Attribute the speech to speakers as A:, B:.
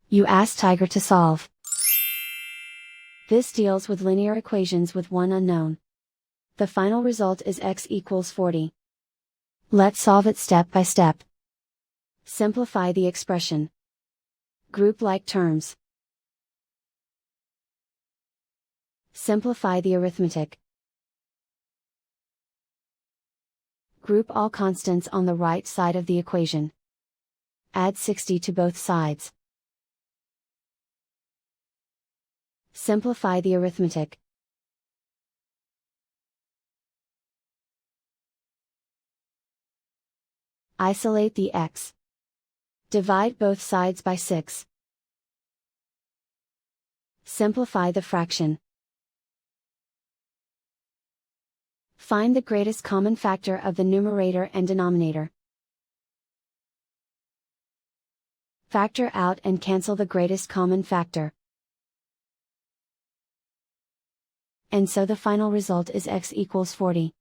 A: You ask Tiger to solve. This deals with linear equations with one unknown. The final result is x equals 40. Let's solve it step by step. Simplify the expression. Group like terms. Simplify the arithmetic. Group all constants on the right side of the equation. Add 60 to both sides. Simplify the arithmetic. Isolate the x. Divide both sides by 6. Simplify the fraction. Find the greatest common factor of the numerator and denominator. Factor out and cancel the greatest common factor. And so the final result is x equals 40.